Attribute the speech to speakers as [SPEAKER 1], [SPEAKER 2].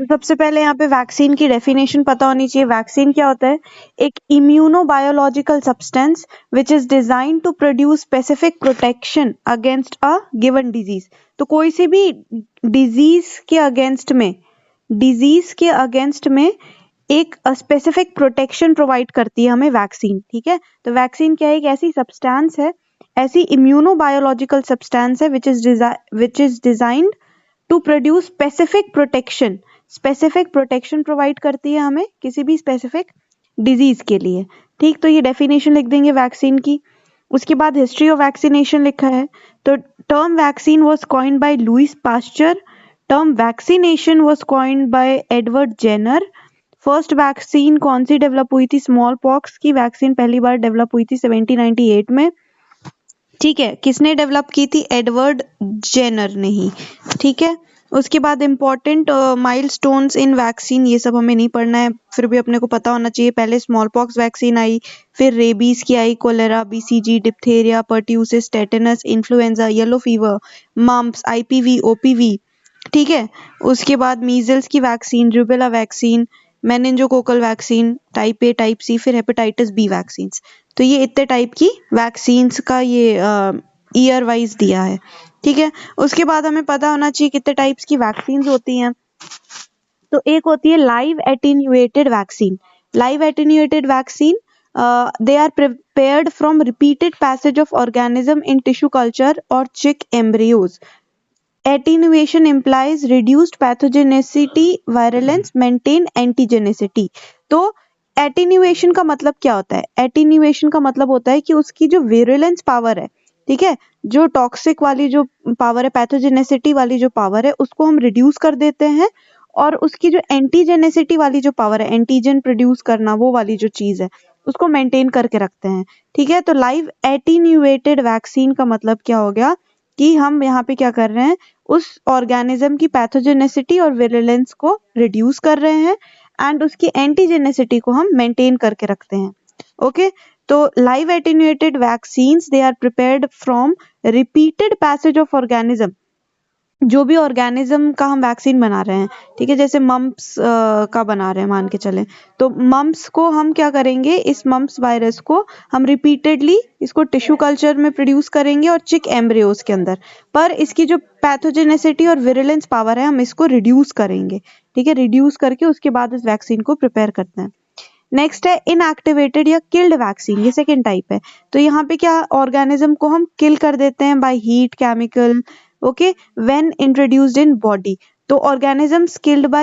[SPEAKER 1] तो सबसे पहले यहाँ पे वैक्सीन की डेफिनेशन पता होनी चाहिए। वैक्सीन क्या होता है? एक immunobiological substance which is design to produce specific protection against a given disease. तो कोई सी भी डिजीज के अगेंस्ट में एक स्पेसिफिक प्रोटेक्शन प्रोवाइड करती है हमें वैक्सीन। ठीक है, तो वैक्सीन क्या है? एक ऐसी सब्सटेंस है, ऐसी इम्यूनोबायोलॉजिकल सब्सटेंस है which is designed to produce specific protection provide करती है हमें किसी भी स्पेसिफिक डिजीज के लिए। ठीक, तो ये डेफिनेशन लिख देंगे वैक्सीन की। उसके बाद हिस्ट्री ऑफ वैक्सीनेशन लिखा है। तो term vaccine was coined by Louis Pasteur. Term vaccination was coined by Edward Jenner. First vaccine कौन सी डेवलप हुई थी? स्मॉल पॉक्स की वैक्सीन पहली बार डेवलप हुई थी 1798 में। ठीक है, किसने डेवलप की थी? एडवर्ड जेनर ने ही। ठीक है, उसके बाद इम्पोर्टेंट माइलस्टोन्स इन वैक्सीन, ये सब हमें नहीं पढ़ना है, फिर भी अपने को पता होना चाहिए। पहले स्मॉल पॉक्स वैक्सीन आई, फिर रेबीज की आई, cholera, BCG, diphtheria, pertussis, tetanus, influenza, yellow fever, mumps, IPV, OPV. ठीक है, उसके बाद मीजल्स की vaccine, rubella vaccine, meningococcal vaccine, type A, type C, फिर हेपेटाइटिस बी वैक्सीन। तो ये इतने टाइप की वैक्सीन्स का ये ईयर वाइज दिया है। ठीक है, उसके बाद हमें पता होना चाहिए कितने टाइप्स की वैक्सीन्स होती हैं। तो एक होती है live attenuated vaccine. Live attenuated vaccine they are prepared from repeated passage of organism in tissue culture or chick embryos. Attenuation implies reduced pathogenicity, virulence, maintained antigenicity. तो एटीन्यूएशन का मतलब क्या होता है? एटीन्यूएशन का मतलब होता है कि उसकी जो विरुलेंस पावर है, ठीक है, जो टॉक्सिक वाली जो पावर है, पैथोजेनेसिटी वाली जो पावर है, उसको हम रिड्यूस कर देते हैं, और उसकी जो एंटीजेनेसिटी वाली जो पावर है, एंटीजन प्रोड्यूस करना, वो वाली जो चीज है, उसको मेंटेन करके रखते हैं। ठीक है, तो लाइव एटीन्यूएटेड वैक्सीन का मतलब क्या हो गया कि हम यहाँ पे क्या कर रहे हैं? उस ऑर्गेनिज्म की पैथोजेनेसिटी और विरुलेंस को रिड्यूस कर रहे हैं, एंड उसकी एंटीजेनेसिटी को हम मेंटेन करके रखते हैं। ओके, तो live attenuated vaccines they are prepared from repeated passage of organism. जो भी ऑर्गेनिज्म का हम वैक्सीन बना रहे हैं, ठीक है, जैसे मम्प्स का बना रहे हैं मान के चले, तो मम्प्स को हम क्या करेंगे? इस मम्प्स वायरस को हम रिपीटेडली इसको टिश्यू कल्चर में प्रोड्यूस करेंगे और चिक एम्ब्रियोज के अंदर, पर इसकी जो पैथोजेनेसिटी और विरुलेंस पावर है, हम इसको रिड्यूस करेंगे। ठीक है, रिड्यूस करके उसके बाद इस वैक्सीन को प्रिपेयर करते हैं। नेक्स्ट है इनएक्टिवेटेड या किल्ड वैक्सीन, ये सेकेंड टाइप है। तो यहाँ पे क्या, ऑर्गेनिज्म को हम किल कर देते हैं by heat, chemical, okay, when introduced in body. तो ऑर्गेनिजम्स किल्ड बाय